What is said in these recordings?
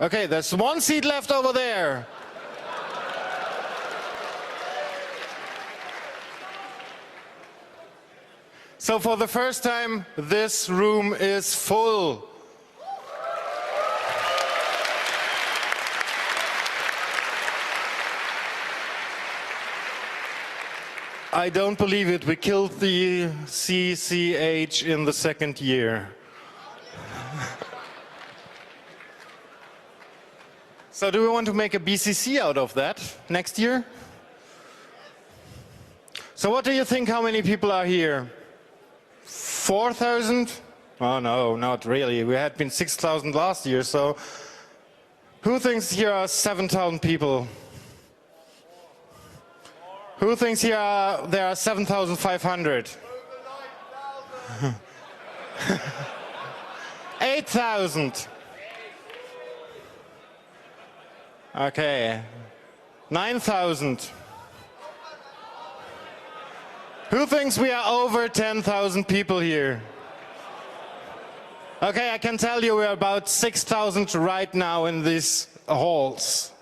Okay, there's one seat left over there. So for the first time, this room is full. I don't believe it. We killed the CCH in the second year. So do we want to make a BCC out of that next year? So what do you think, how many people are here? 4,000? Oh no, not really. We had been 6,000 last year, so who thinks here are 7,000 people? Who thinks here there are 7,500? 8,000. Okay. 9,000. Who thinks we are over 10,000 people here? Okay, I can tell you we're about 6,000 right now in these halls.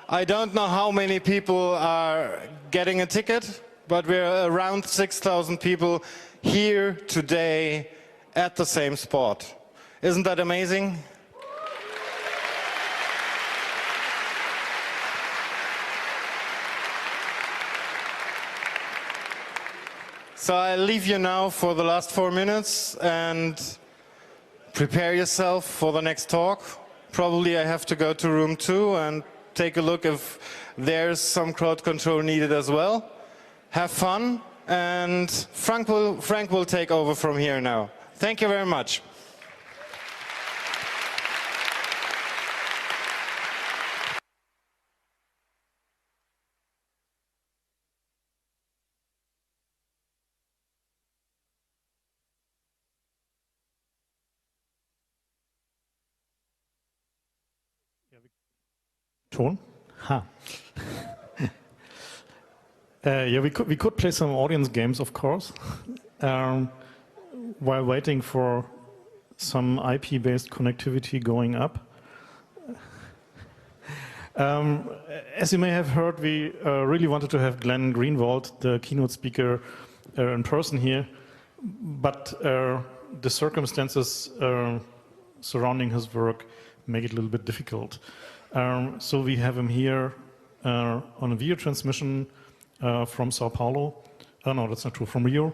I don't know how many people are getting a ticket, but we're around 6,000 people here today at the same spot. Isn't that amazing? So I leave you now for the last 4 minutes and prepare yourself for the next talk. Probably I have to go to room 2 and take a look if there's some crowd control needed as well. Have fun, and Frank will take over from here now. Thank you very much. Ton? Ha. Yeah, we could play some audience games, of course, while waiting for some IP-based connectivity going up. As you may have heard, we really wanted to have Glenn Greenwald, the keynote speaker, in person here, but the circumstances surrounding his work make it a little bit difficult. So we have him here on a video transmission from Sao Paulo. Oh no, that's not true, from Rio.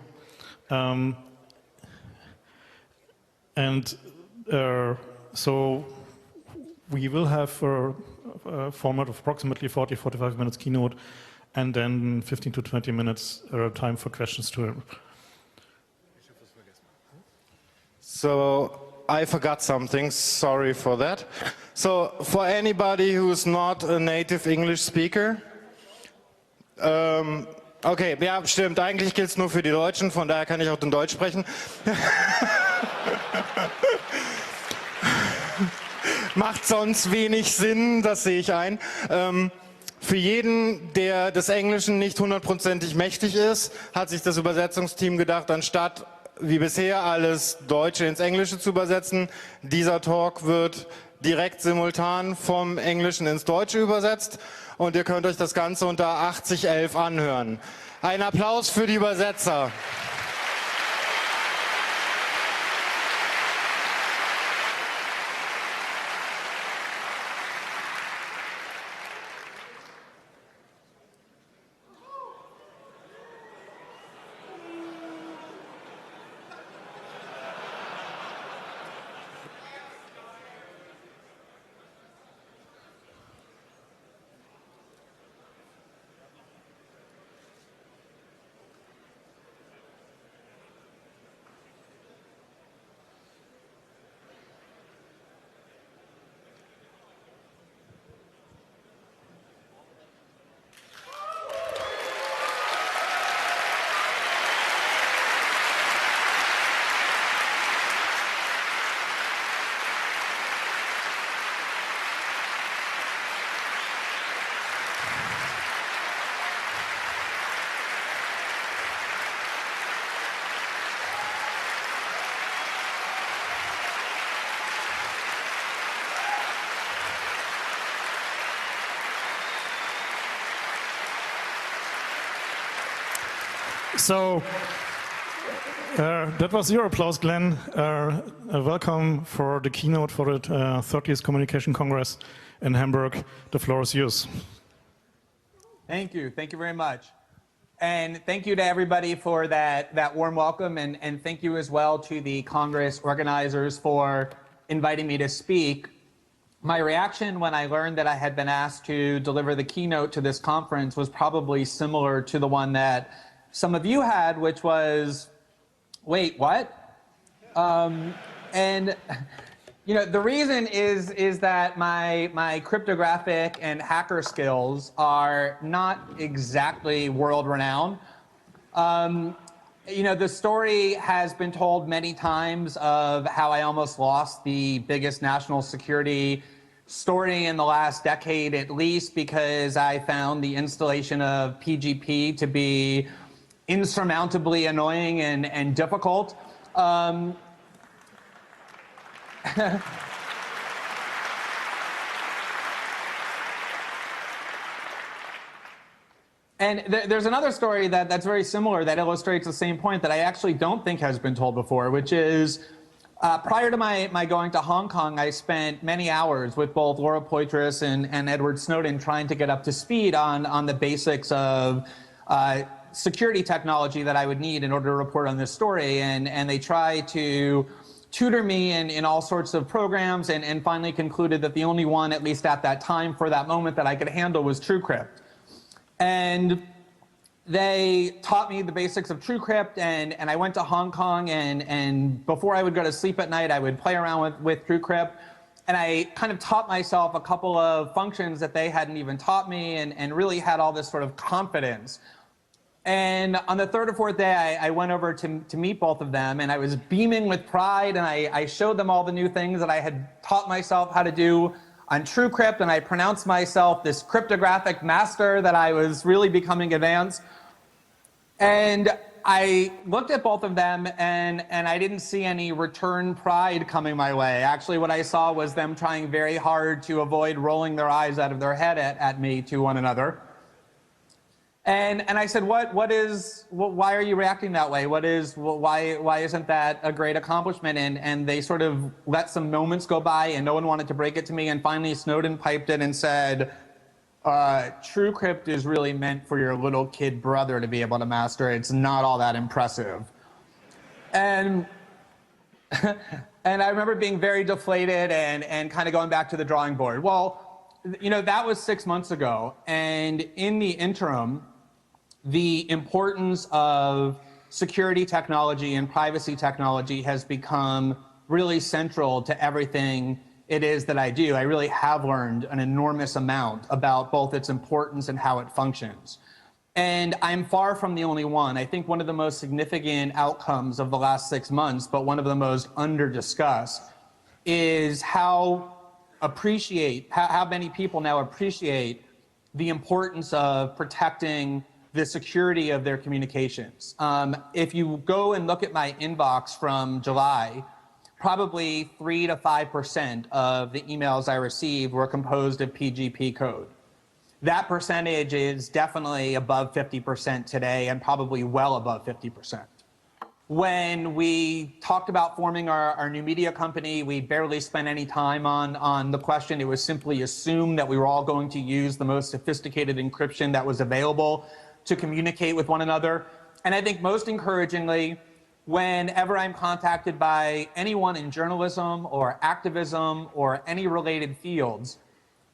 So we will have a format of approximately 40-45 minutes keynote, and then 15 to 20 minutes time for questions to him. So I forgot something, sorry for that. So for anybody who's not a native English speaker, okay, ja, stimmt, eigentlich gilt es nur für die Deutschen, von daher kann ich auch in Deutsch sprechen. Macht sonst wenig Sinn, das sehe ich ein. Für jeden, der des Englischen nicht hundertprozentig mächtig ist, hat sich das Übersetzungsteam gedacht, anstatt wie bisher alles Deutsche ins Englische zu übersetzen, dieser Talk wird direkt simultan vom Englischen ins Deutsche übersetzt und ihr könnt euch das Ganze unter 8011 anhören. Ein Applaus für die Übersetzer. So that was your applause, Glenn. Welcome for the keynote for the 30th Communication Congress in Hamburg. The floor is yours. Thank you. Thank you very much. And thank you to everybody for that warm welcome. And thank you as well to the Congress organizers for inviting me to speak. My reaction when I learned that I had been asked to deliver the keynote to this conference was probably similar to the one that some of you had, which was, wait, what? And you know, the reason is that my cryptographic and hacker skills are not exactly world-renowned. You know, the story has been told many times of how I almost lost the biggest national security story in the last decade, at least, because I found the installation of PGP to be insurmountably annoying and difficult. And there's another story that's very similar that illustrates the same point that I actually don't think has been told before, which is prior to my going to Hong Kong, I spent many hours with both Laura Poitras and Edward Snowden trying to get up to speed on the basics of security technology that I would need in order to report on this story. And they tried to tutor me in all sorts of programs and finally concluded that the only one, at least at that time for that moment, that I could handle was TrueCrypt. And they taught me the basics of TrueCrypt, and I went to Hong Kong, and before I would go to sleep at night, I would play around with TrueCrypt, and I kind of taught myself a couple of functions that they hadn't even taught me, and really had all this sort of confidence. And on the third or fourth day, I went over to meet both of them, and I was beaming with pride, and I showed them all the new things that I had taught myself how to do on TrueCrypt, and I pronounced myself this cryptographic master that I was really becoming advanced. And I looked at both of them, and I didn't see any return pride coming my way. Actually, what I saw was them trying very hard to avoid rolling their eyes out of their head at me to one another. And I said, why are you reacting that way? Why isn't that a great accomplishment? And they sort of let some moments go by, and no one wanted to break it to me. And finally, Snowden piped in and said, TrueCrypt is really meant for your little kid brother to be able to master. It's not all that impressive. And and I remember being very deflated and kind of going back to the drawing board. Well, you know, that was 6 months ago. And in the interim, the importance of security technology and privacy technology has become really central to everything it is that I do. I really have learned an enormous amount about both its importance and how it functions. And I'm far from the only one. I think one of the most significant outcomes of the last 6 months, but one of the most under-discussed, is how many people now appreciate the importance of protecting the security of their communications. If you go and look at my inbox from July, probably 3 to 5% of the emails I received were composed of PGP code. That percentage is definitely above 50% today, and probably well above 50%. When we talked about forming our new media company, we barely spent any time on the question. It was simply assumed that we were all going to use the most sophisticated encryption that was available to communicate with one another. And I think most encouragingly, whenever I'm contacted by anyone in journalism or activism or any related fields,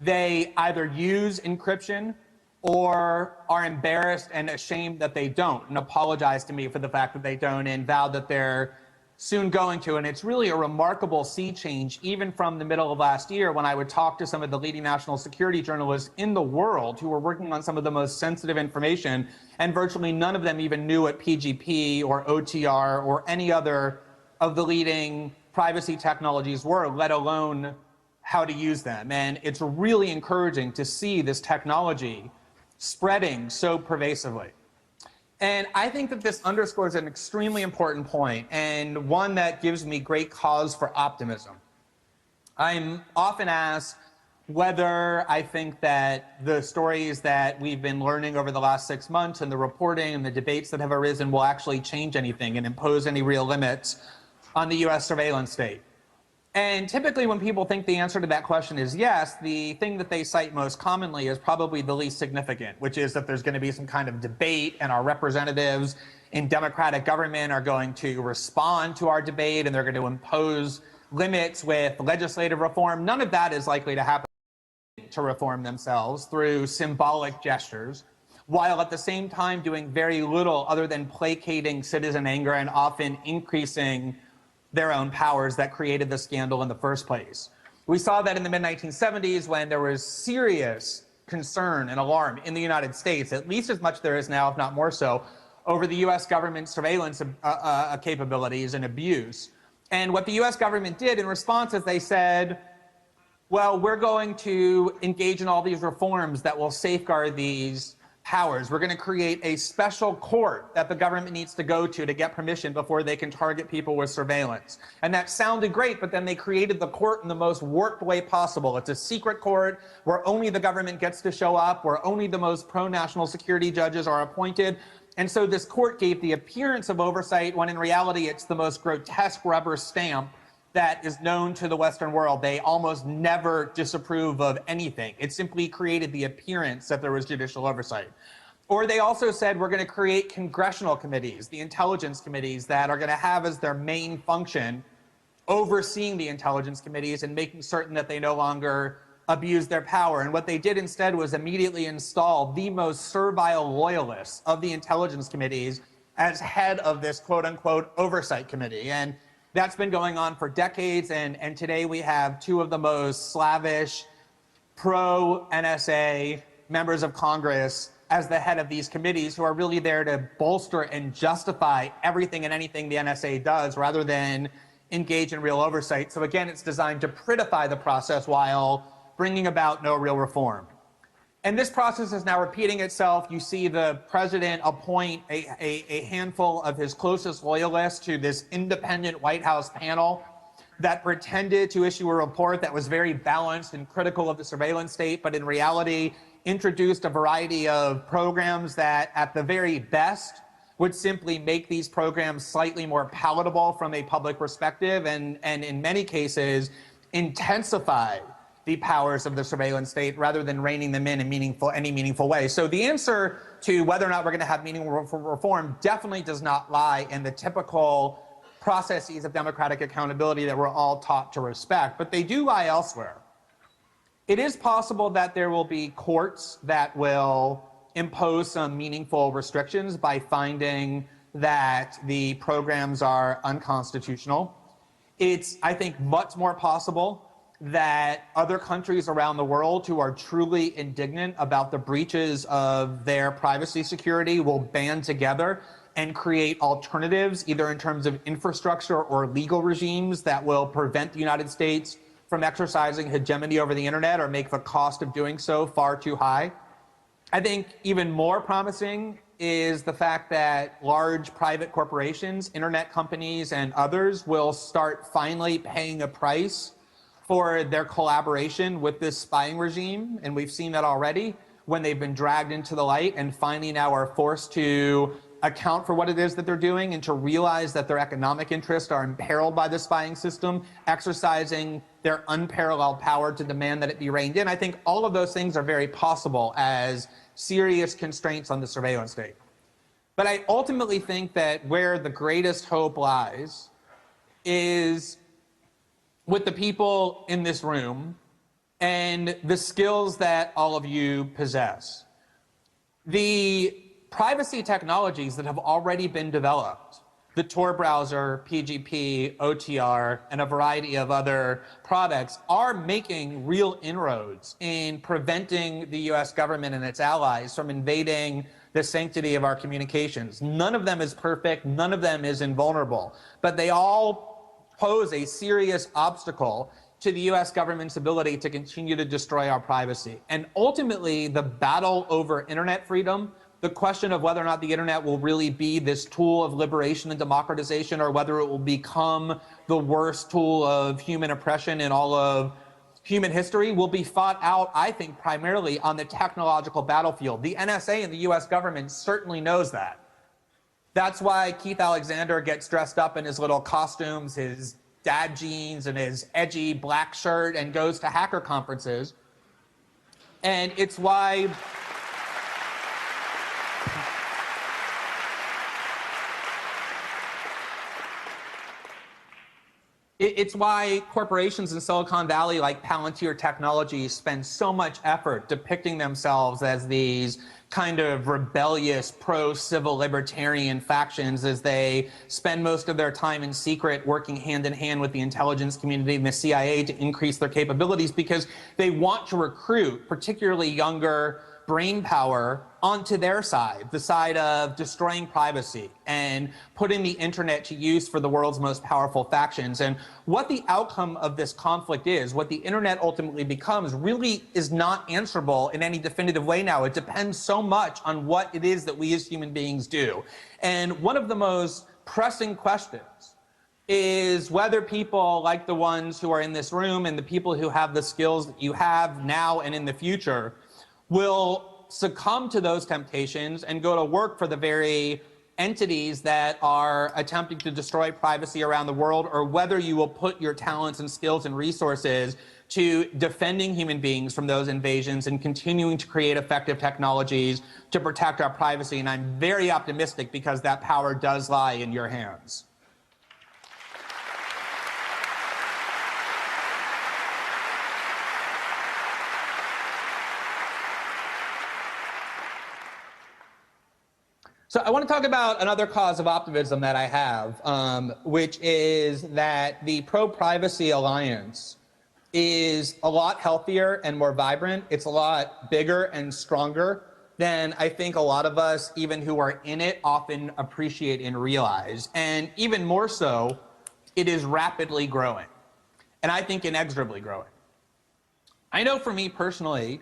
they either use encryption or are embarrassed and ashamed that they don't, and apologize to me for the fact that they don't, and vow that they're soon going to. And it's really a remarkable sea change, even from the middle of last year, when I would talk to some of the leading national security journalists in the world who were working on some of the most sensitive information, and virtually none of them even knew what PGP or OTR or any other of the leading privacy technologies were, let alone how to use them. And it's really encouraging to see this technology spreading so pervasively. And I think that this underscores an extremely important point, and one that gives me great cause for optimism. I'm often asked, whether I think that the stories that we've been learning over the last 6 months and the reporting and the debates that have arisen will actually change anything and impose any real limits on the US surveillance state. And typically when people think the answer to that question is yes, the thing that they cite most commonly is probably the least significant, which is that there's going to be some kind of debate and our representatives in democratic government are going to respond to our debate and they're going to impose limits with legislative reform. None of that is likely to happen to reform themselves through symbolic gestures, while at the same time doing very little other than placating citizen anger and often increasing their own powers that created the scandal in the first place. We saw that in the mid-1970s when there was serious concern and alarm in the United States, at least as much there is now, if not more so, over the US government surveillance capabilities and abuse. And what the US government did in response is they said, well, we're going to engage in all these reforms that will safeguard these powers. We're going to create a special court that the government needs to go to get permission before they can target people with surveillance. And that sounded great, but then they created the court in the most warped way possible. It's a secret court where only the government gets to show up, where only the most pro-national security judges are appointed. And so this court gave the appearance of oversight when in reality it's the most grotesque rubber stamp that is known to the Western world. They almost never disapprove of anything. It simply created the appearance that there was judicial oversight. Or they also said we're going to create congressional committees, the intelligence committees that are going to have as their main function overseeing the intelligence committees and making certain that they no longer abuse their power. And what they did instead was immediately install the most servile loyalists of the intelligence committees as head of this quote unquote oversight committee. And that's been going on for decades, and today we have two of the most slavish pro-NSA members of Congress as the head of these committees who are really there to bolster and justify everything and anything the NSA does rather than engage in real oversight. So again, it's designed to prettify the process while bringing about no real reform. And this process is now repeating itself. You see the president appoint a handful of his closest loyalists to this independent White House panel that pretended to issue a report that was very balanced and critical of the surveillance state, but in reality introduced a variety of programs that at the very best would simply make these programs slightly more palatable from a public perspective and in many cases intensify the powers of the surveillance state rather than reining them in any meaningful way. So the answer to whether or not we're going to have meaningful reform definitely does not lie in the typical processes of democratic accountability that we're all taught to respect, but they do lie elsewhere. It is possible that there will be courts that will impose some meaningful restrictions by finding that the programs are unconstitutional. It's, I think, much more possible that other countries around the world who are truly indignant about the breaches of their privacy security will band together and create alternatives, either in terms of infrastructure or legal regimes that will prevent the United States from exercising hegemony over the internet or make the cost of doing so far too high. I think even more promising is the fact that large private corporations, internet companies, and others will start finally paying a price for their collaboration with this spying regime, and we've seen that already when they've been dragged into the light and finally now are forced to account for what it is that they're doing and to realize that their economic interests are imperiled by the spying system, exercising their unparalleled power to demand that it be reined in. I think all of those things are very possible as serious constraints on the surveillance state. But I ultimately think that where the greatest hope lies is with the people in this room and the skills that all of you possess. The privacy technologies that have already been developed, the Tor browser, PGP, OTR, and a variety of other products are making real inroads in preventing the US government and its allies from invading the sanctity of our communications. None of them is perfect, none of them is invulnerable, but they all pose a serious obstacle to the US government's ability to continue to destroy our privacy. And ultimately, the battle over internet freedom, the question of whether or not the internet will really be this tool of liberation and democratization, or whether it will become the worst tool of human oppression in all of human history will be fought out, I think, primarily on the technological battlefield. The NSA and the US government certainly knows that. That's why Keith Alexander gets dressed up in his little costumes, his dad jeans, and his edgy black shirt and goes to hacker conferences. And it's why corporations in Silicon Valley like Palantir Technologies spend so much effort depicting themselves as these kind of rebellious pro-civil libertarian factions, as they spend most of their time in secret working hand in hand with the intelligence community and the CIA to increase their capabilities, because they want to recruit particularly younger brain power onto their side, the side of destroying privacy and putting the internet to use for the world's most powerful factions. And what the outcome of this conflict is, what the internet ultimately becomes, really is not answerable in any definitive way now. It depends so much on what it is that we as human beings do. And one of the most pressing questions is whether people like the ones who are in this room and the people who have the skills that you have now and in the future will succumb to those temptations and go to work for the very entities that are attempting to destroy privacy around the world, or whether you will put your talents and skills and resources to defending human beings from those invasions and continuing to create effective technologies to protect our privacy. And I'm very optimistic because that power does lie in your hands. So I want to talk about another cause of optimism that I have, which is that the Pro-Privacy Alliance is a lot healthier and more vibrant. It's a lot bigger and stronger than I think a lot of us, even who are in it, often appreciate and realize. And even more so, it is rapidly growing, and I think inexorably growing. I know for me personally,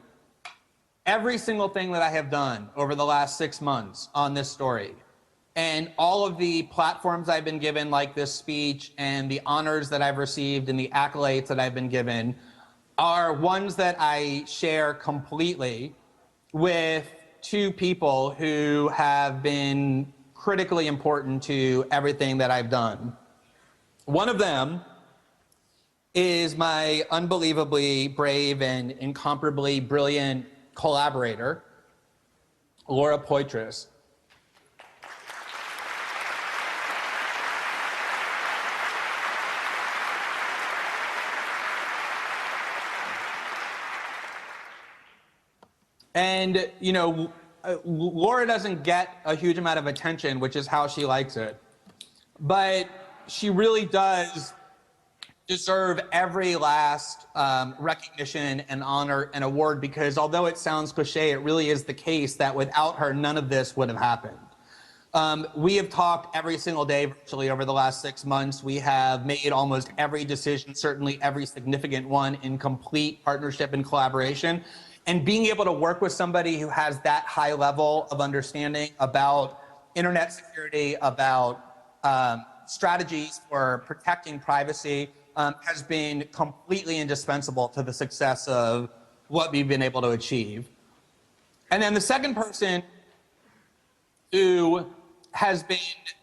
every single thing that I have done over the last 6 months on this story, and all of the platforms I've been given, like this speech, and the honors that I've received and the accolades that I've been given, are ones that I share completely with two people who have been critically important to everything that I've done. One of them is my unbelievably brave and incomparably brilliant collaborator, Laura Poitras. And, you know, Laura doesn't get a huge amount of attention, which is how she likes it. But she really does deserve every last recognition and honor and award, because although it sounds cliche, it really is the case that without her, none of this would have happened. We have talked every single day virtually over the last 6 months. We have made almost every decision, certainly every significant one, in complete partnership and collaboration. And being able to work with somebody who has that high level of understanding about internet security, about strategies for protecting privacy, has been completely indispensable to the success of what we've been able to achieve. And then the second person who has been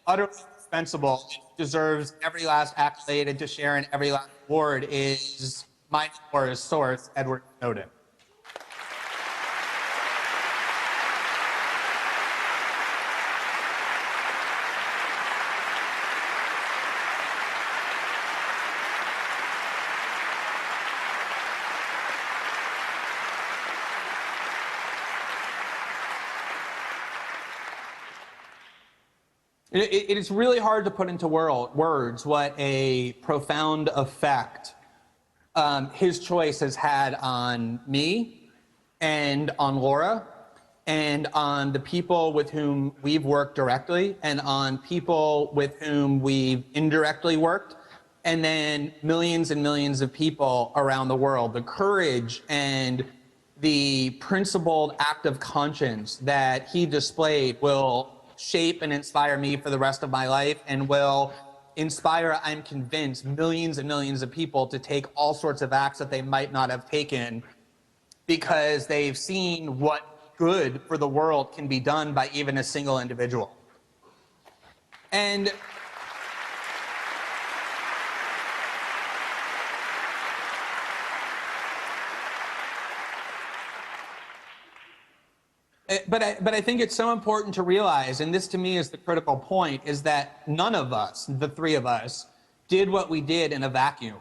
utterly indispensable, deserves every last accolade and to share in every last award, is my Nora's source, Edward Snowden. It is really hard to put into words what a profound effect his choice has had on me and on Laura and on the people with whom we've worked directly and on people with whom we've indirectly worked, and then millions and millions of people around the world. The courage and the principled act of conscience that he displayed will shape and inspire me for the rest of my life, and will inspire, I'm convinced, millions and millions of people to take all sorts of acts that they might not have taken because they've seen what good for the world can be done by even a single individual. And But I think it's so important to realize, and this to me is the critical point, is that none of us, the three of us, did what we did in a vacuum.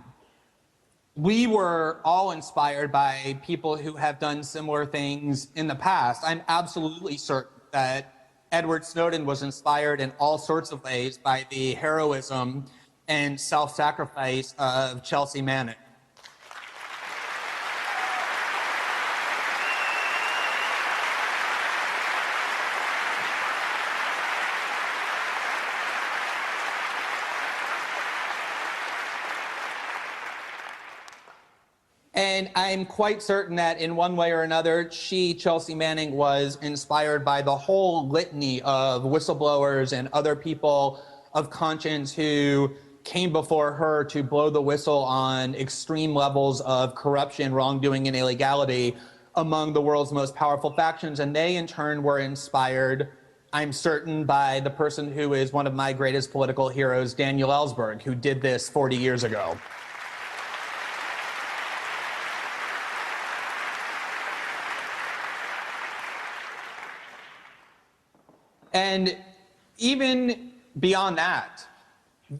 We were all inspired by people who have done similar things in the past. I'm absolutely certain that Edward Snowden was inspired in all sorts of ways by the heroism and self-sacrifice of Chelsea Manning. And I'm quite certain that in one way or another, she, Chelsea Manning, was inspired by the whole litany of whistleblowers and other people of conscience who came before her to blow the whistle on extreme levels of corruption, wrongdoing, and illegality among the world's most powerful factions. And they, in turn, were inspired, I'm certain, by the person who is one of my greatest political heroes, Daniel Ellsberg, who did this 40 years ago. And even beyond that,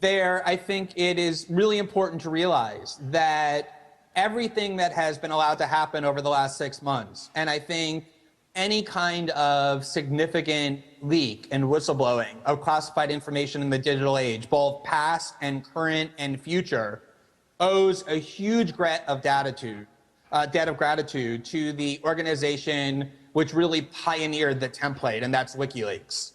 I think it is really important to realize that everything that has been allowed to happen over the last 6 months, and I think any kind of significant leak and whistleblowing of classified information in the digital age, both past and current and future, owes a huge debt of gratitude to the organization which really pioneered the template, and that's WikiLeaks.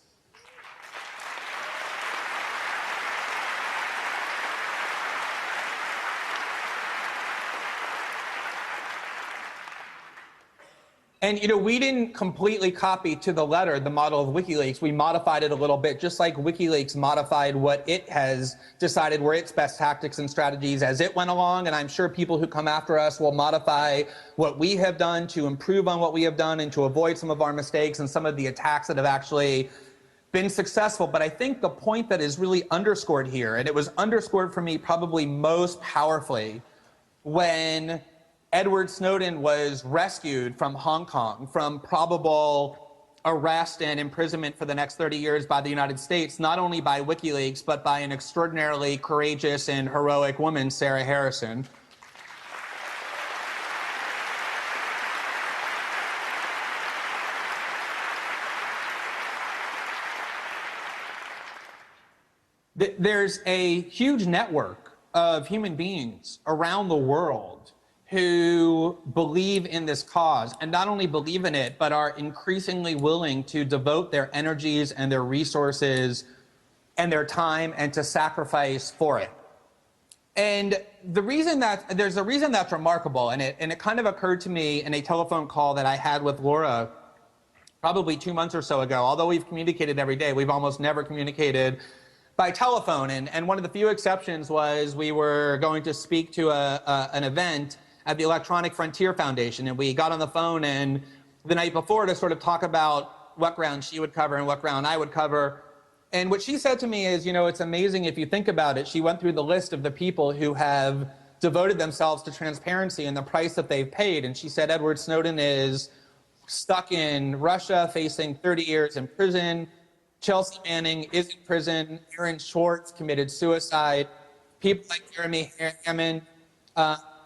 And, we didn't completely copy to the letter the model of WikiLeaks. We modified it a little bit, just like WikiLeaks modified what it has decided were its best tactics and strategies as it went along. And I'm sure people who come after us will modify what we have done to improve on what we have done and to avoid some of our mistakes and some of the attacks that have actually been successful. But I think the point that is really underscored here, and it was underscored for me probably most powerfully when Edward Snowden was rescued from Hong Kong from probable arrest and imprisonment for the next 30 years by the United States, not only by WikiLeaks, but by an extraordinarily courageous and heroic woman, Sarah Harrison. There's a huge network of human beings around the world who believe in this cause, and not only believe in it, but are increasingly willing to devote their energies and their resources and their time and to sacrifice for it. And there's a reason that's remarkable, and it kind of occurred to me in a telephone call that I had with Laura probably 2 months or so ago. Although we've communicated every day, we've almost never communicated by telephone. And one of the few exceptions was we were going to speak to an event at the Electronic Frontier Foundation, and we got on the phone and the night before to sort of talk about what ground she would cover and what ground I would cover. And what she said to me is, it's amazing if you think about it. She went through the list of the people who have devoted themselves to transparency and the price that they've paid. And she said Edward Snowden is stuck in Russia, facing 30 years in prison. Chelsea Manning is in prison. Aaron Schwartz committed suicide. People like Jeremy Hammond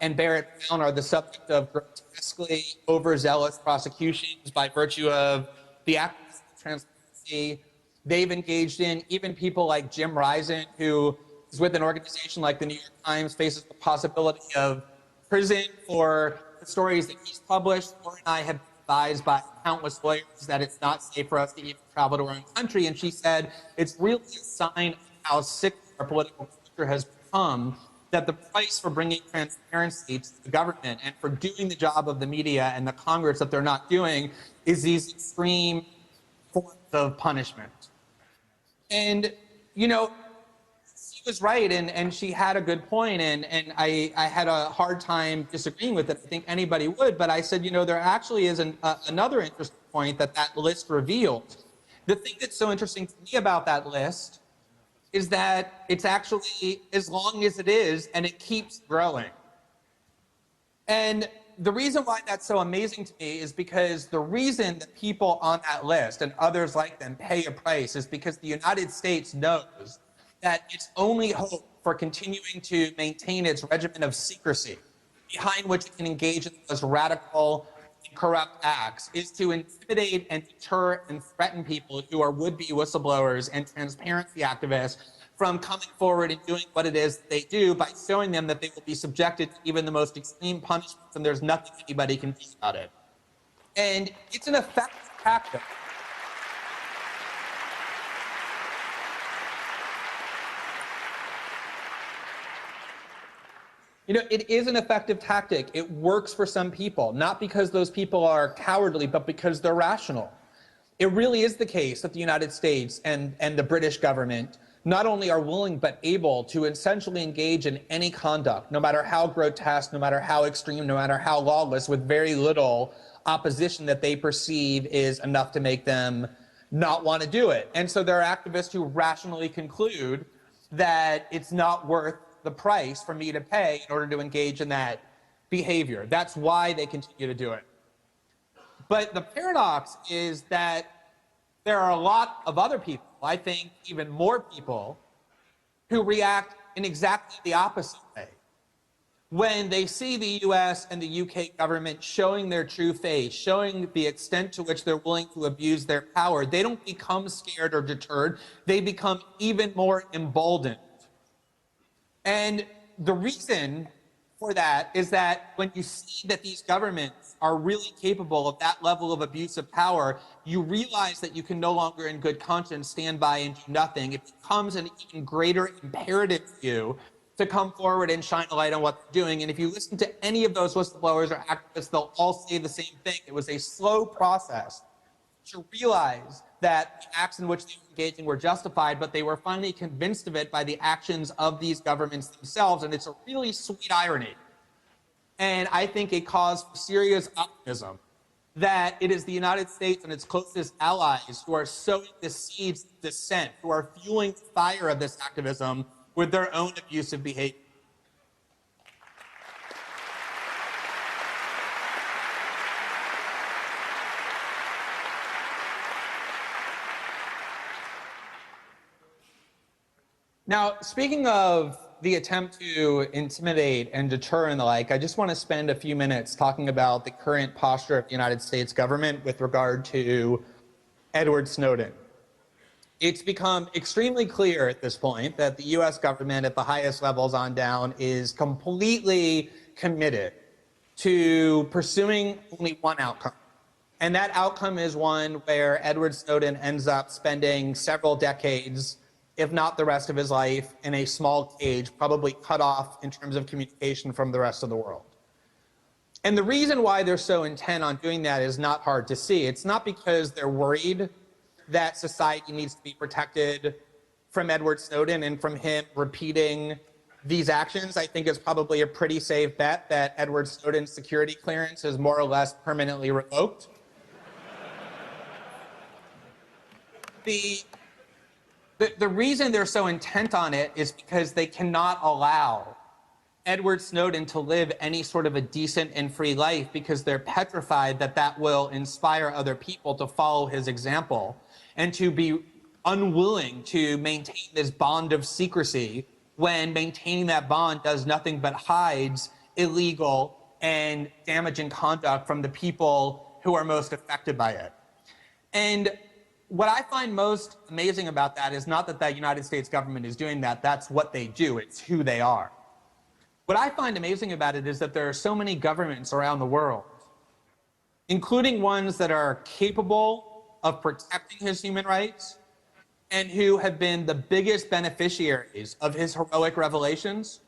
and Barrett Brown are the subject of grotesquely overzealous prosecutions by virtue of the activism of transparency they've engaged in. Even people like Jim Risen, who is with an organization like the New York Times, faces the possibility of prison for the stories that he's published. Laura and I have been advised by countless lawyers that it's not safe for us to even travel to our own country. And she said it's really a sign of how sick our political culture has become, that the price for bringing transparency to the government and for doing the job of the media and the Congress that they're not doing is these extreme forms of punishment. And, was right, and she had a good point, and I had a hard time disagreeing with it. I think anybody would, but I said, you know, there actually is another interesting point that list revealed. The thing that's so interesting to me about that list is that it's actually as long as it is, and it keeps growing. And the reason why that's so amazing to me is because the reason that people on that list and others like them pay a price is because the United States knows that its only hope for continuing to maintain its regimen of secrecy, behind which it can engage in those radical, corrupt acts, is to intimidate and deter and threaten people who are would-be whistleblowers and transparency activists from coming forward and doing what it is they do by showing them that they will be subjected to even the most extreme punishments and there's nothing anybody can do about it. And it's an effective tactic. You know, it is an effective tactic. It works for some people, not because those people are cowardly, but because they're rational. It really is the case that the United States and the British government not only are willing but able to essentially engage in any conduct, no matter how grotesque, no matter how extreme, no matter how lawless, with very little opposition that they perceive is enough to make them not want to do it. And so there are activists who rationally conclude that it's not worth the price for me to pay in order to engage in that behavior. That's why they continue to do it. But the paradox is that there are a lot of other people, I think even more people, who react in exactly the opposite way. When they see the US and the UK government showing their true face, showing the extent to which they're willing to abuse their power, they don't become scared or deterred, they become even more emboldened. And the reason for that is that when you see that these governments are really capable of that level of abuse of power, you realize that you can no longer in good conscience stand by and do nothing. It becomes an even greater imperative to you to come forward and shine a light on what they're doing. And if you listen to any of those whistleblowers or activists, they'll all say the same thing. It was a slow process to realize that the acts in which they were engaging were justified, but they were finally convinced of it by the actions of these governments themselves. And it's a really sweet irony. And I think a cause for serious optimism that it is the United States and its closest allies who are sowing the seeds of dissent, who are fueling the fire of this activism with their own abusive behavior. Now, speaking of the attempt to intimidate and deter and the like, I just want to spend a few minutes talking about the current posture of the United States government with regard to Edward Snowden. It's become extremely clear at this point that the US government at the highest levels on down is completely committed to pursuing only one outcome. And that outcome is one where Edward Snowden ends up spending several decades, if not the rest of his life, in a small cage, probably cut off in terms of communication from the rest of the world. And the reason why they're so intent on doing that is not hard to see. It's not because they're worried that society needs to be protected from Edward Snowden and from him repeating these actions. I think it's probably a pretty safe bet that Edward Snowden's security clearance is more or less permanently revoked. The reason they're so intent on it is because they cannot allow Edward Snowden to live any sort of a decent and free life because they're petrified that that will inspire other people to follow his example and to be unwilling to maintain this bond of secrecy when maintaining that bond does nothing but hides illegal and damaging conduct from the people who are most affected by it. And what I find most amazing about that is not that the United States government is doing that. That's what they do. It's who they are. What I find amazing about it is that there are so many governments around the world, including ones that are capable of protecting his human rights and who have been the biggest beneficiaries of his heroic revelations,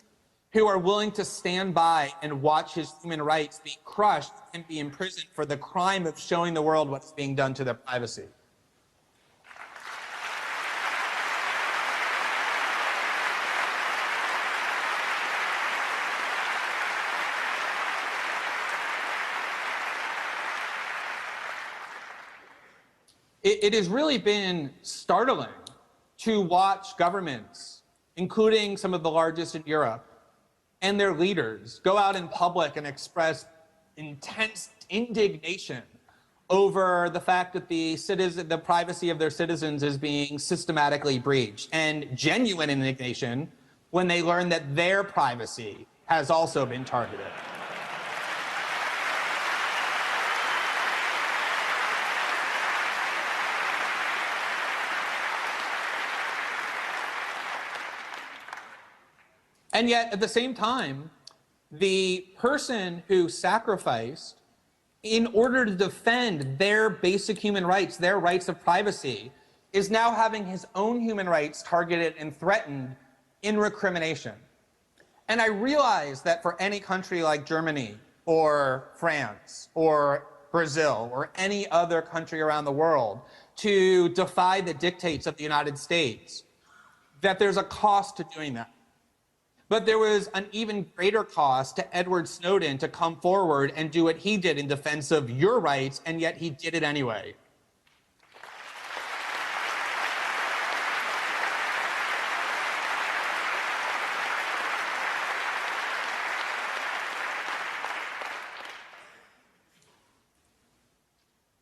who are willing to stand by and watch his human rights be crushed and be imprisoned for the crime of showing the world what's being done to their privacy. it has really been startling to watch governments, including some of the largest in Europe, and their leaders go out in public and express intense indignation over the fact that the privacy of their citizens is being systematically breached, and genuine indignation when they learn that their privacy has also been targeted. And yet, at the same time, the person who sacrificed in order to defend their basic human rights, their rights of privacy, is now having his own human rights targeted and threatened in recrimination. And I realize that for any country like Germany or France or Brazil or any other country around the world to defy the dictates of the United States, that there's a cost to doing that. But there was an even greater cost to Edward Snowden to come forward and do what he did in defense of your rights, and yet he did it anyway.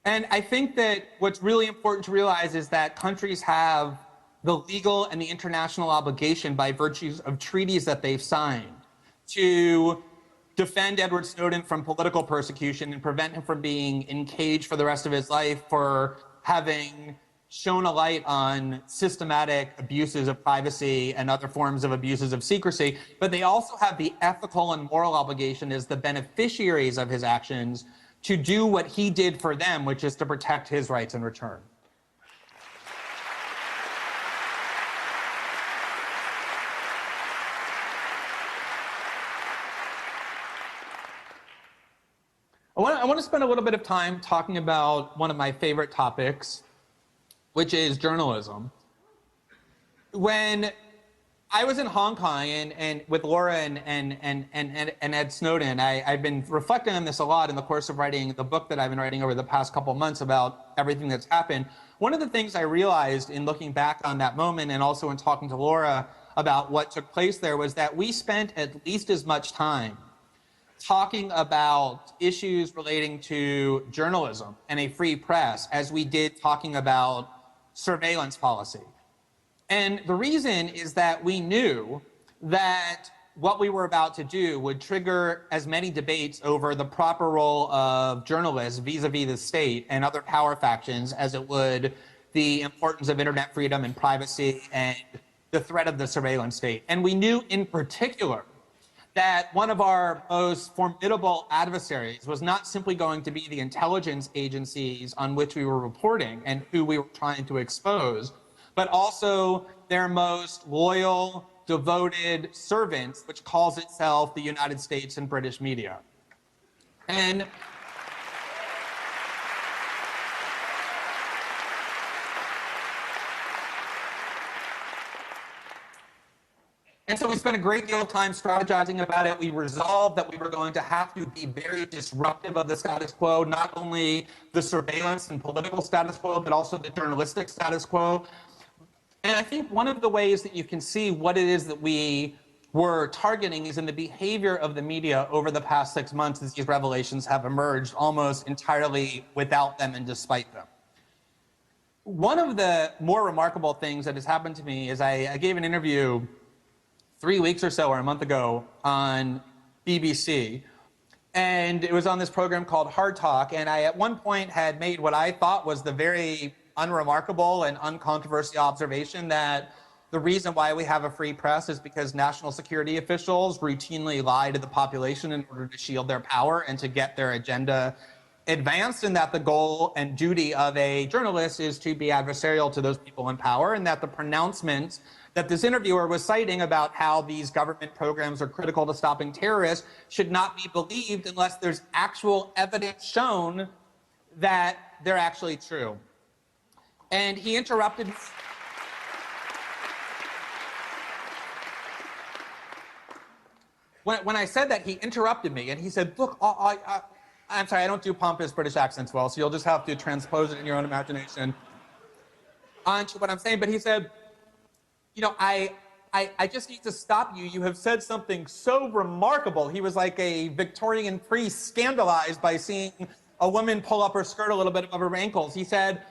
And I think that what's really important to realize is that countries have the legal and the international obligation by virtue of treaties that they've signed to defend Edward Snowden from political persecution and prevent him from being in cage for the rest of his life for having shone a light on systematic abuses of privacy and other forms of abuses of secrecy. But they also have the ethical and moral obligation as the beneficiaries of his actions to do what he did for them, which is to protect his rights in return. I want to spend a little bit of time talking about one of my favorite topics, which is journalism. When I was in Hong Kong and with Laura and Ed Snowden, I've been reflecting on this a lot in the course of writing the book that I've been writing over the past couple months about everything that's happened. One of the things I realized in looking back on that moment and also in talking to Laura about what took place there was that we spent at least as much time talking about issues relating to journalism and a free press as we did talking about surveillance policy. And the reason is that we knew that what we were about to do would trigger as many debates over the proper role of journalists vis-a-vis the state and other power factions as it would the importance of internet freedom and privacy and the threat of the surveillance state. And we knew in particular that one of our most formidable adversaries was not simply going to be the intelligence agencies on which we were reporting and who we were trying to expose, but also their most loyal, devoted servants, which calls itself the United States and British media. And so we spent a great deal of time strategizing about it. We resolved that we were going to have to be very disruptive of the status quo, not only the surveillance and political status quo, but also the journalistic status quo. And I think one of the ways that you can see what it is that we were targeting is in the behavior of the media over the past 6 months as these revelations have emerged almost entirely without them and despite them. One of the more remarkable things that has happened to me is I gave an interview 3 weeks or so or a month ago on BBC, and it was on this program called Hard Talk, and I at one point had made what I thought was the very unremarkable and uncontroversial observation that the reason why we have a free press is because national security officials routinely lie to the population in order to shield their power and to get their agenda advanced, and that the goal and duty of a journalist is to be adversarial to those people in power, and that the pronouncements that this interviewer was citing about how these government programs are critical to stopping terrorists should not be believed unless there's actual evidence shown that they're actually true. And he interrupted. When I said that, he interrupted me and he said, look, I'm sorry, I don't do pompous British accents well, so you'll just have to transpose it in your own imagination. onto what I'm saying, but he said, you know, I just need to stop you. You have said something so remarkable. He was like a Victorian priest scandalized by seeing a woman pull up her skirt a little bit above her ankles. He said,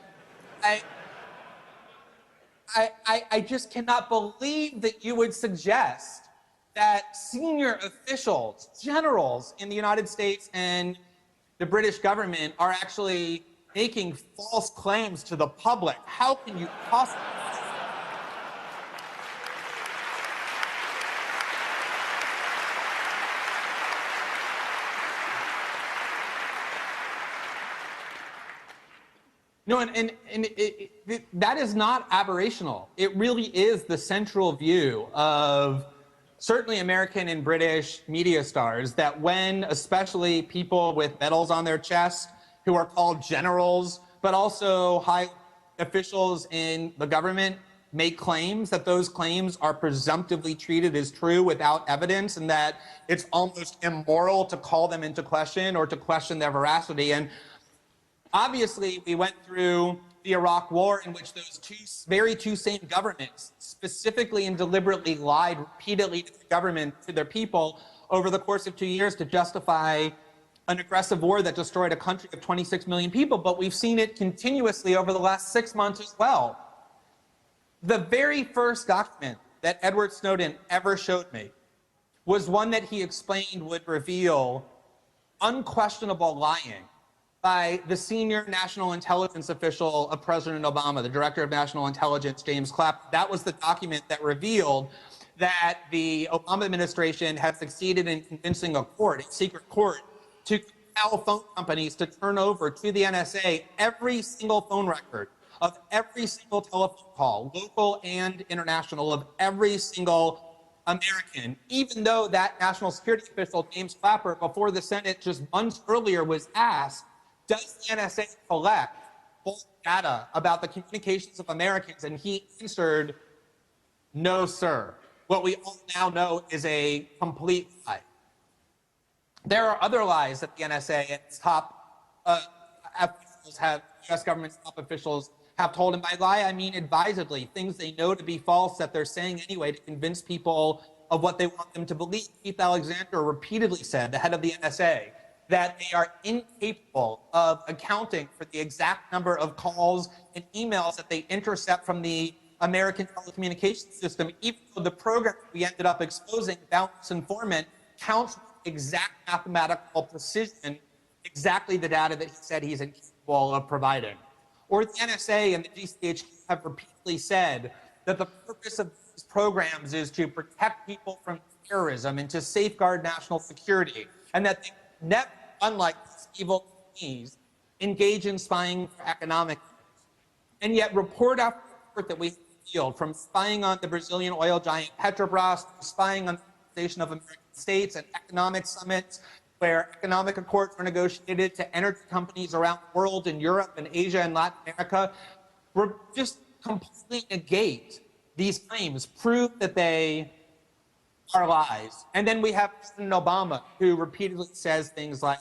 I just cannot believe that you would suggest that senior officials, generals in the United States and the British government are actually making false claims to the public. How can you possibly? No, that is not aberrational. It really is the central view of certainly American and British media stars, that when especially people with medals on their chest who are called generals, but also high officials in the government make claims, that those claims are presumptively treated as true without evidence, and that it's almost immoral to call them into question or to question their veracity. And obviously, we went through the Iraq War, in which those two same governments specifically and deliberately lied repeatedly to the government, to their people, over the course of 2 years to justify an aggressive war that destroyed a country of 26 million people. But we've seen it continuously over the last 6 months as well. The very first document that Edward Snowden ever showed me was one that he explained would reveal unquestionable lying by the senior national intelligence official of President Obama, the director of national intelligence, James Clapper. That was the document that revealed that the Obama administration had succeeded in convincing a secret court, to compel phone companies to turn over to the NSA every single phone record of every single telephone call, local and international, of every single American, even though that national security official, James Clapper, before the Senate just months earlier was asked, does the NSA collect full data about the communications of Americans? And he answered, no, sir. What we all now know is a complete lie. There are other lies that the NSA and its top officials have, U.S. government's top officials have told. And by lie, I mean advisedly, things they know to be false that they're saying anyway to convince people of what they want them to believe. Keith Alexander repeatedly said, the head of the NSA, that they are incapable of accounting for the exact number of calls and emails that they intercept from the American telecommunications system, even though the program we ended up exposing, Bounce Informant, counts with exact mathematical precision exactly the data that he said he's incapable of providing. Or the NSA and the GCHQ have repeatedly said that the purpose of these programs is to protect people from terrorism and to safeguard national security, and that they never, unlike these evil companies, engage in spying for economic use. And yet report after report that we've revealed, from spying on the Brazilian oil giant Petrobras, to spying on the Organization of American States and economic summits where economic accords were negotiated to energy companies around the world, in Europe and Asia and Latin America, just completely negate these claims, prove that they are lies. And then we have President Obama, who repeatedly says things like,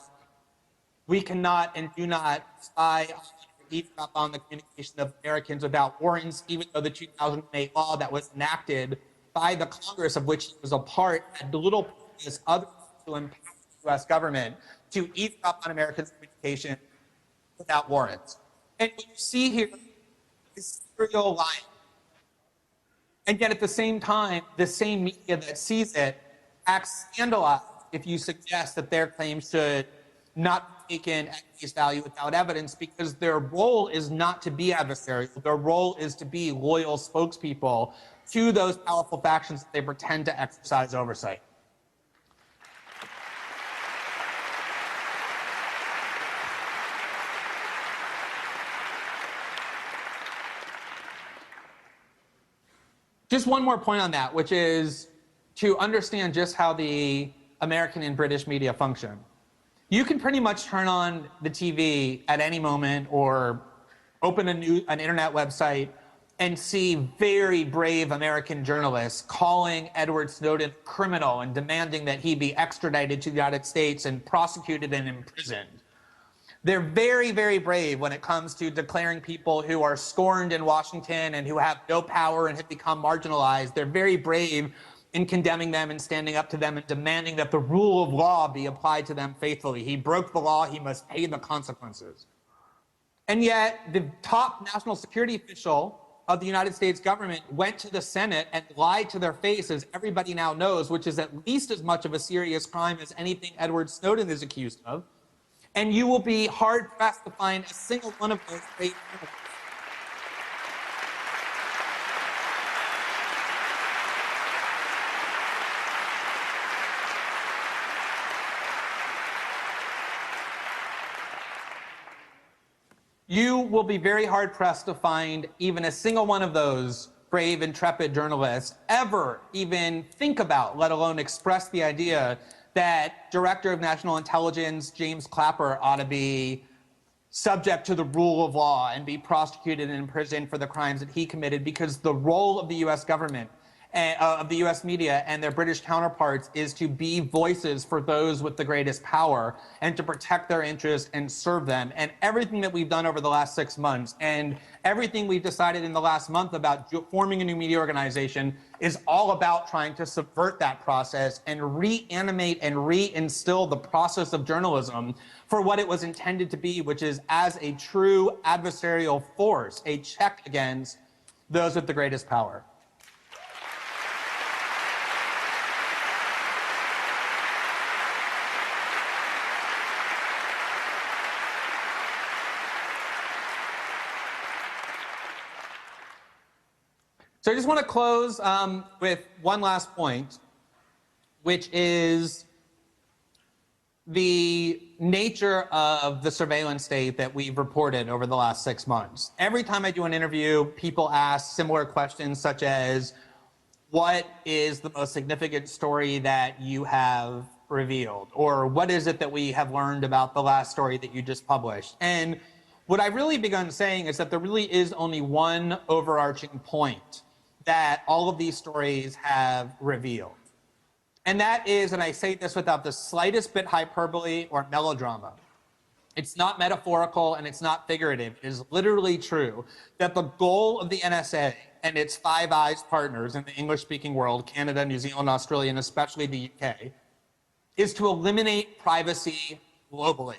we cannot and do not spy on or eavesdrop on the communication of Americans without warrants, even though the 2008 law that was enacted by the Congress of which he was a part had little purpose other than to empower the U.S. government to eavesdrop on Americans' communication without warrants. And what you see here is serial lying. And yet at the same time, the same media that sees it acts scandalized if you suggest that their claims should not be taken at face value without evidence, because their role is not to be adversarial. Their role is to be loyal spokespeople to those powerful factions that they pretend to exercise oversight. Just one more point on that, which is to understand just how the American and British media function. You can pretty much turn on the TV at any moment or open an internet website and see very brave American journalists calling Edward Snowden a criminal and demanding that he be extradited to the United States and prosecuted and imprisoned. They're very, very brave when it comes to declaring people who are scorned in Washington and who have no power and have become marginalized. They're very brave in condemning them and standing up to them and demanding that the rule of law be applied to them faithfully. He broke the law, he must pay the consequences. And yet, the top national security official of the United States government went to the Senate and lied to their face, as everybody now knows, which is at least as much of a serious crime as anything Edward Snowden is accused of. And you will be hard-pressed to find a single one of those great criminals. You will be very hard-pressed to find even a single one of those brave, intrepid journalists ever even think about, let alone express the idea that Director of National Intelligence James Clapper ought to be subject to the rule of law and be prosecuted and imprisoned for the crimes that he committed, because the role of the U.S. government, of the U.S. media and their British counterparts, is to be voices for those with the greatest power and to protect their interests and serve them. And everything that we've done over the last 6 months and everything we've decided in the last month about forming a new media organization is all about trying to subvert that process and reanimate and reinstill the process of journalism for what it was intended to be, which is as a true adversarial force, a check against those with the greatest power. So I just want to close with one last point, which is the nature of the surveillance state that we've reported over the last 6 months. Every time I do an interview, people ask similar questions such as, what is the most significant story that you have revealed? Or what is it that we have learned about the last story that you just published? And what I've really begun saying is that there really is only one overarching point that all of these stories have revealed. And that is, and I say this without the slightest bit hyperbole or melodrama, it's not metaphorical and it's not figurative, it is literally true, that the goal of the NSA and its Five Eyes partners in the English-speaking world, Canada, New Zealand, Australia, and especially the UK, is to eliminate privacy globally,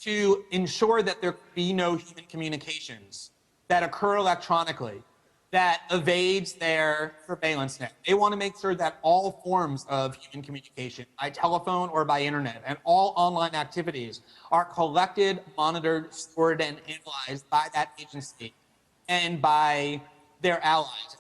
to ensure that there be no human communications that occur electronically, that evades their surveillance net. They want to make sure that all forms of human communication, by telephone or by internet, and all online activities are collected, monitored, stored, and analyzed by that agency and by their allies.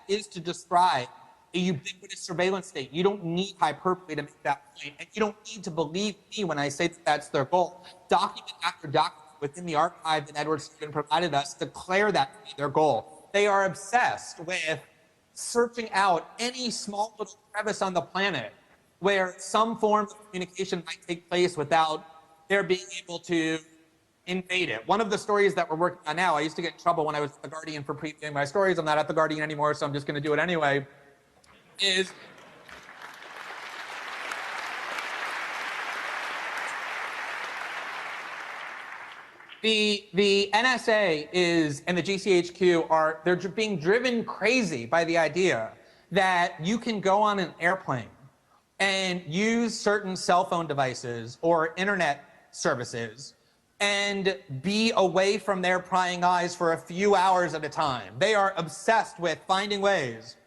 Is to describe a ubiquitous surveillance state. You don't need hyperbole to make that point, and you don't need to believe me when I say that that's their goal. Document after document within the archive that Edward Snowden provided us declare that to be their goal. They are obsessed with searching out any small little crevice on the planet where some form of communication might take place without their being able to invade it. One of the stories that we're working on now, I used to get in trouble when I was at The Guardian for previewing my stories. I'm not at The Guardian anymore, so I'm just going to do it anyway, is the NSA and the GCHQ they're being driven crazy by the idea that you can go on an airplane and use certain cell phone devices or internet services and be away from their prying eyes for a few hours at a time. They are obsessed with finding ways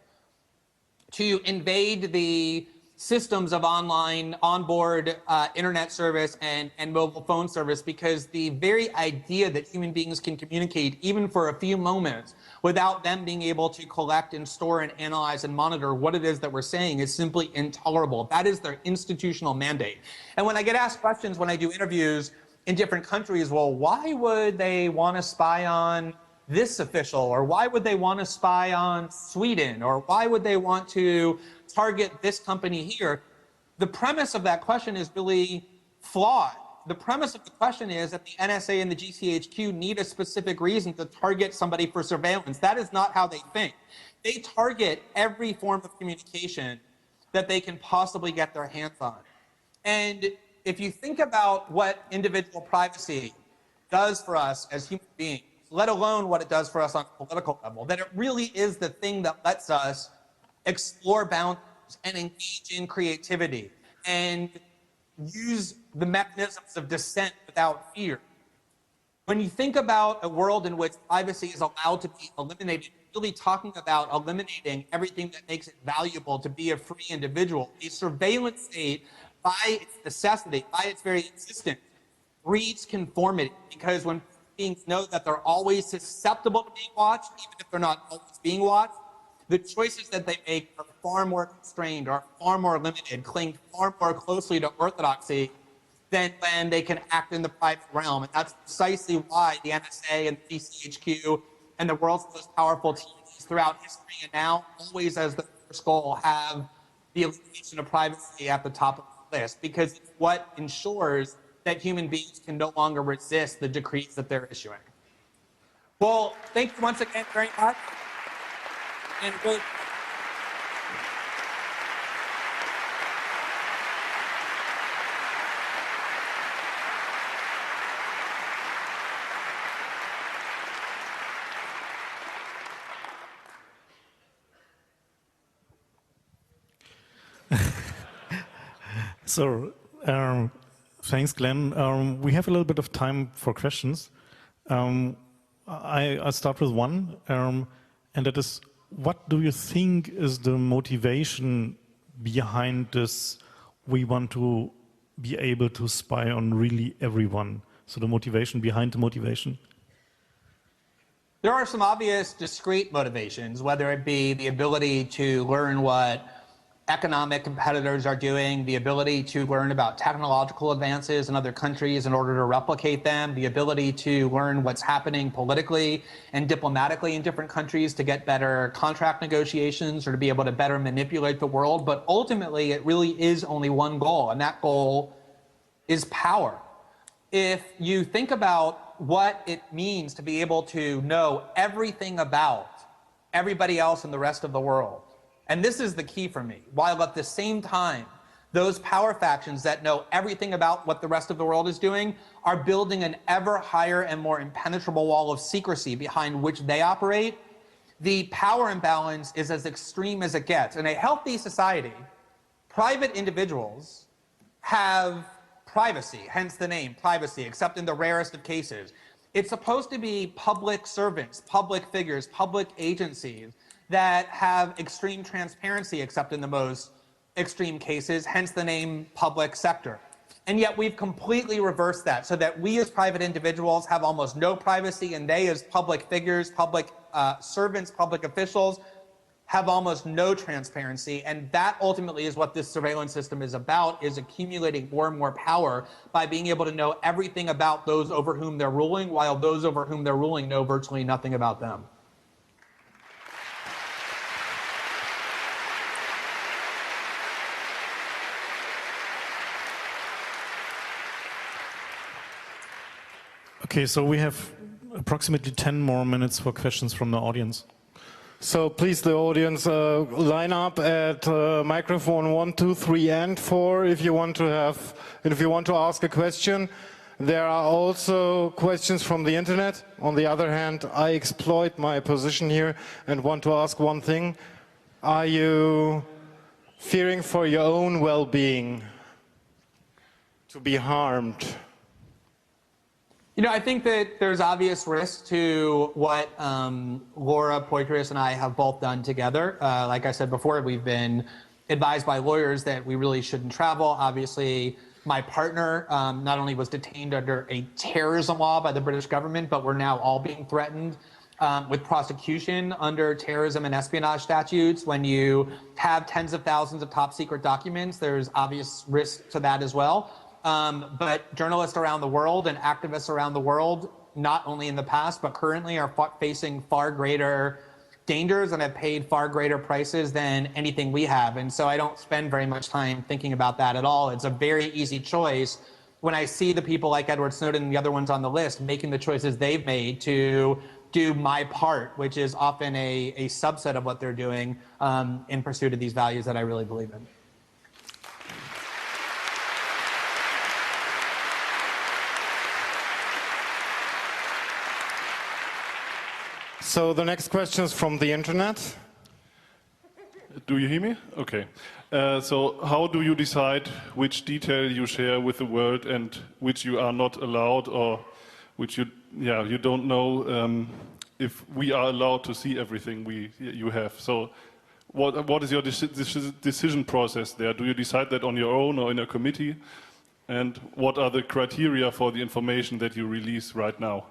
to invade the systems of online onboard internet service and mobile phone service, because the very idea that human beings can communicate even for a few moments without them being able to collect and store and analyze and monitor what it is that we're saying is simply intolerable. That is their institutional mandate. And when I get asked questions when I do interviews in different countries, well, why would they want to spy on this official, or why would they want to spy on Sweden, or why would they want to target this company here? The premise of that question is really flawed. The premise of the question is that the NSA and the GCHQ need a specific reason to target somebody for surveillance. That is not how they think. They target every form of communication that they can possibly get their hands on. And if you think about what individual privacy does for us as human beings, let alone what it does for us on a political level, then it really is the thing that lets us explore boundaries and engage in creativity and use the mechanisms of dissent without fear. When you think about a world in which privacy is allowed to be eliminated, really talking about eliminating everything that makes it valuable to be a free individual, a surveillance state, by its necessity, by its very existence, breeds conformity, because when beings know that they're always susceptible to being watched, even if they're not always being watched, the choices that they make are far more constrained, are far more limited, cling far more closely to orthodoxy than when they can act in the private realm. And that's precisely why the NSA and the GCHQ and the world's most powerful TVs throughout history and now always as the first goal have the elimination of privacy at the top of the list, because it's what ensures that human beings can no longer resist the decrees that they're issuing. Well, thank you once again very much. And good. So, thanks, Glenn. We have a little bit of time for questions. I'll start with one, and that is, what do you think is the motivation behind this? We want to be able to spy on really everyone. So the motivation behind the motivation? There are some obvious discrete motivations, whether it be the ability to learn what economic competitors are doing, the ability to learn about technological advances in other countries in order to replicate them, the ability to learn what's happening politically and diplomatically in different countries to get better contract negotiations or to be able to better manipulate the world. But ultimately, it really is only one goal, and that goal is power. If you think about what it means to be able to know everything about everybody else in the rest of the world, and this is the key for me, while at the same time, those power factions that know everything about what the rest of the world is doing are building an ever higher and more impenetrable wall of secrecy behind which they operate, the power imbalance is as extreme as it gets. In a healthy society, private individuals have privacy, hence the name, privacy, except in the rarest of cases. It's supposed to be public servants, public figures, public agencies that have extreme transparency, except in the most extreme cases, hence the name public sector. And yet we've completely reversed that so that we as private individuals have almost no privacy, and they as public figures, public servants, public officials have almost no transparency. And that ultimately is what this surveillance system is about, is accumulating more and more power by being able to know everything about those over whom they're ruling, while those over whom they're ruling know virtually nothing about them. Okay, so we have approximately 10 more minutes for questions from the audience. So please, the audience, line up at microphone 1, 2, 3, and 4 if you want to ask a question. There are also questions from the internet. On the other hand, I exploit my position here and want to ask one thing. Are you fearing for your own well-being to be harmed? You know, I think that there's obvious risk to what Laura Poitras and I have both done together. Like I said before, we've been advised by lawyers that we really shouldn't travel. Obviously, my partner not only was detained under a terrorism law by the British government, but we're now all being threatened with prosecution under terrorism and espionage statutes. When you have tens of thousands of top secret documents, there's obvious risk to that as well. But journalists around the world and activists around the world, not only in the past, but currently are facing far greater dangers and have paid far greater prices than anything we have. And so I don't spend very much time thinking about that at all. It's a very easy choice when I see the people like Edward Snowden and the other ones on the list making the choices they've made to do my part, which is often a subset of what they're doing in pursuit of these values that I really believe in. So the next question is from the internet. Do you hear me? Okay. So how do you decide which detail you share with the world and which you are not allowed, or which you don't know if we are allowed to see everything you have? So what is your decision process there? Do you decide that on your own or in a committee? And what are the criteria for the information that you release right now?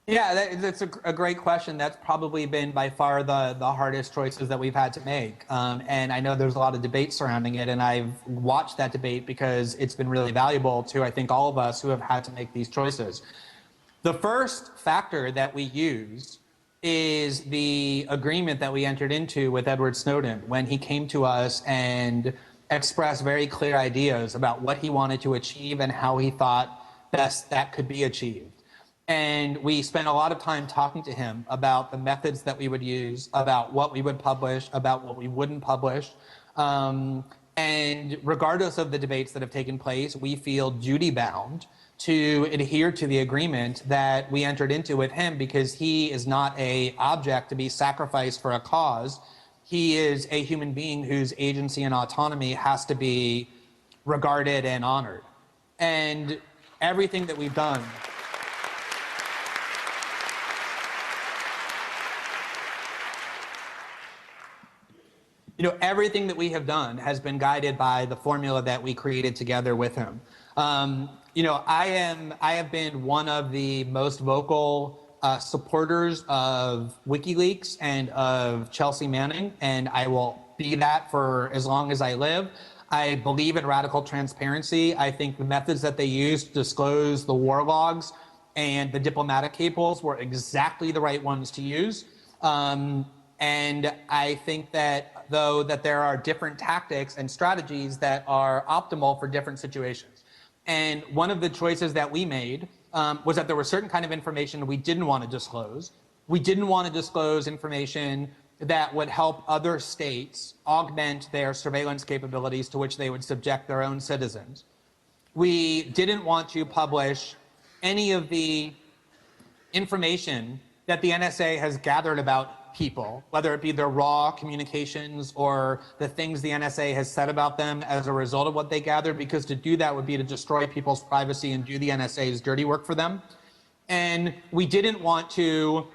Yeah, that's a great question. That's probably been by far the hardest choices that we've had to make. And I know there's a lot of debate surrounding it, and I've watched that debate because it's been really valuable to, I think, all of us who have had to make these choices. The first factor that we use is the agreement that we entered into with Edward Snowden when he came to us and expressed very clear ideas about what he wanted to achieve and how he thought best that could be achieved. And we spent a lot of time talking to him about the methods that we would use, about what we would publish, about what we wouldn't publish. And regardless of the debates that have taken place, we feel duty-bound to adhere to the agreement that we entered into with him, because he is not an object to be sacrificed for a cause. He is a human being whose agency and autonomy has to be regarded and honored. And everything that we've done everything that we have done has been guided by the formula that we created together with him. I have been one of the most vocal supporters of WikiLeaks and of Chelsea Manning, and I will be that for as long as I live. I believe in radical transparency. I think the methods that they used to disclose the war logs and the diplomatic cables were exactly the right ones to use. And I think that, though, that there are different tactics and strategies that are optimal for different situations. And one of the choices that we made was that there was certain kind of information we didn't want to disclose. We didn't want to disclose information that would help other states augment their surveillance capabilities to which they would subject their own citizens. We didn't want to publish any of the information that the NSA has gathered about people, whether it be their raw communications or the things the NSA has said about them as a result of what they gathered, because to do that would be to destroy people's privacy and do the NSA's dirty work for them. And we didn't want to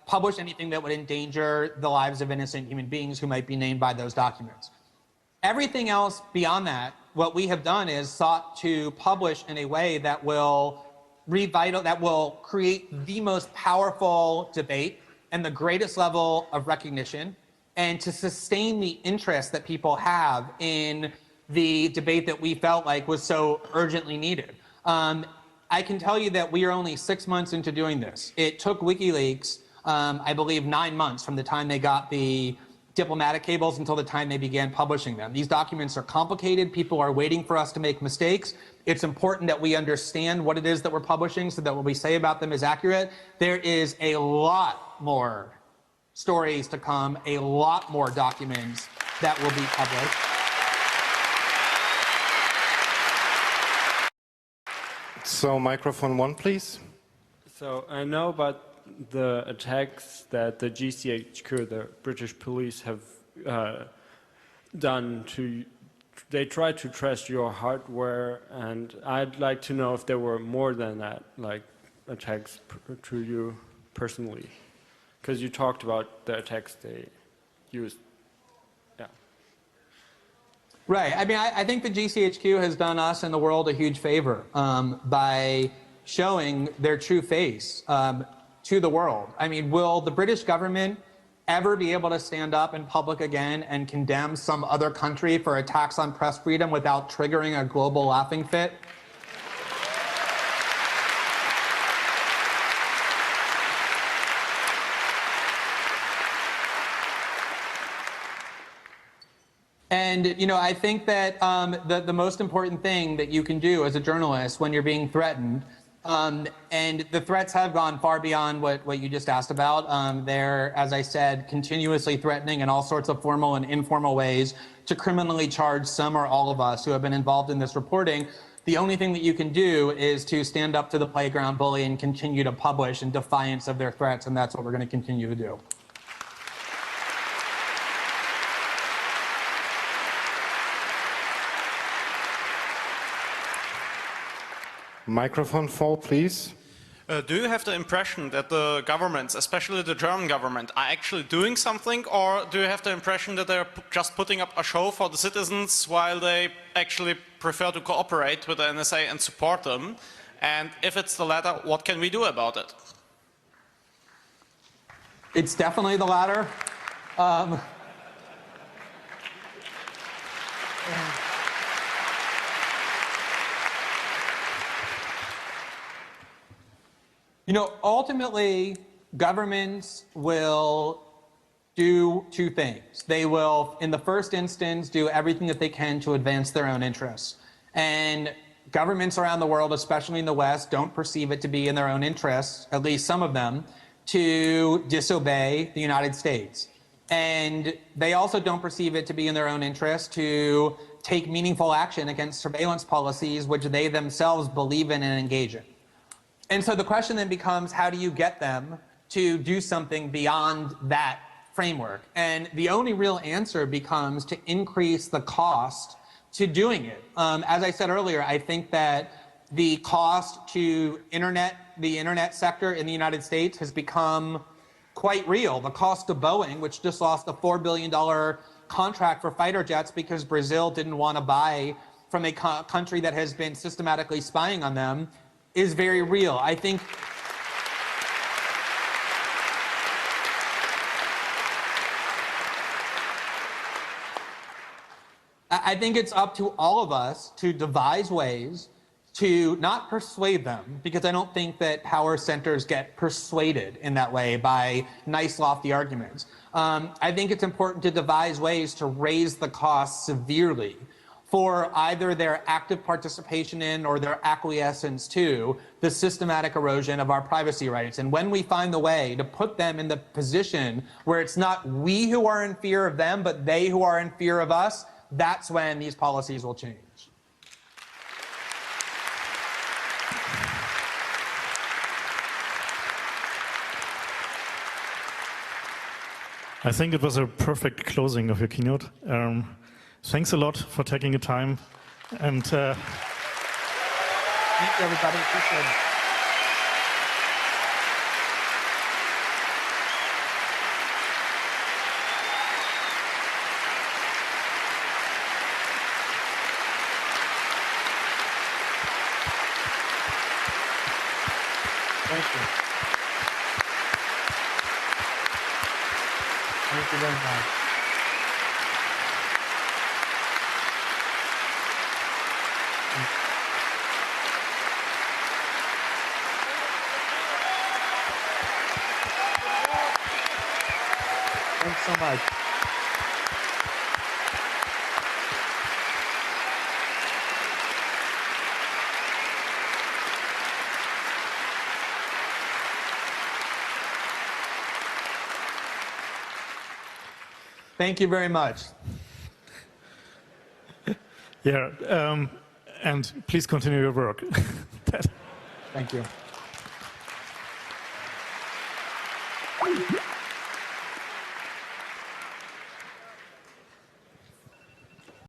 publish anything that would endanger the lives of innocent human beings who might be named by those documents. Everything else beyond that, what we have done is sought to publish in a way that will create the most powerful debate and the greatest level of recognition, and to sustain the interest that people have in the debate that we felt like was so urgently needed. I can tell you that we are only 6 months into doing this. It took WikiLeaks, I believe, 9 months from the time they got the diplomatic cables until the time they began publishing them. These documents are complicated. People are waiting for us to make mistakes. It's important that we understand what it is that we're publishing so that what we say about them is accurate. There is a lot more stories to come, a lot more documents that will be published. So microphone 1, please. So I know about the attacks that the GCHQ, the British police, have done to, they tried to trace your hardware, and I'd like to know if there were more than that, like attacks to you personally, because you talked about the attacks they used. Yeah. Right. I mean, I think the GCHQ has done us and the world a huge favor by showing their true face to the world. I mean, will the British government ever be able to stand up in public again and condemn some other country for attacks on press freedom without triggering a global laughing fit? And, you know, I think that the most important thing that you can do as a journalist when you're being threatened, and the threats have gone far beyond what you just asked about. They're, as I said, continuously threatening in all sorts of formal and informal ways to criminally charge some or all of us who have been involved in this reporting. The only thing that you can do is to stand up to the playground bully and continue to publish in defiance of their threats, and that's what we're going to continue to do. Microphone 4, please. Do you have the impression that the governments, especially the German government, are actually doing something, or do you have the impression that they're just putting up a show for the citizens while they actually prefer to cooperate with the NSA and support them? And if it's the latter, what can we do about it? It's definitely the latter. You know, ultimately, governments will do two things. They will, in the first instance, do everything that they can to advance their own interests. And governments around the world, especially in the West, don't perceive it to be in their own interests, at least some of them, to disobey the United States. And they also don't perceive it to be in their own interest to take meaningful action against surveillance policies which they themselves believe in and engage in. And so the question then becomes, how do you get them to do something beyond that framework? And the only real answer becomes to increase the cost to doing it. As I said earlier, I think that the cost to the internet sector in the United States has become quite real. The cost to Boeing, which just lost a $4 billion contract for fighter jets because Brazil didn't want to buy from a country that has been systematically spying on them, is very real. I think it's up to all of us to devise ways to not persuade them, because I don't think that power centers get persuaded in that way by nice, lofty arguments. I think it's important to devise ways to raise the cost severely for either their active participation in or their acquiescence to the systematic erosion of our privacy rights. And when we find the way to put them in the position where it's not we who are in fear of them, but they who are in fear of us, that's when these policies will change. I think it was a perfect closing of your keynote. Thanks a lot for taking the time. And thank you, everybody. Appreciate it. Thank you. Thank you very much. Thanks so much. Thank you very much. yeah, and please continue your work. Thank you.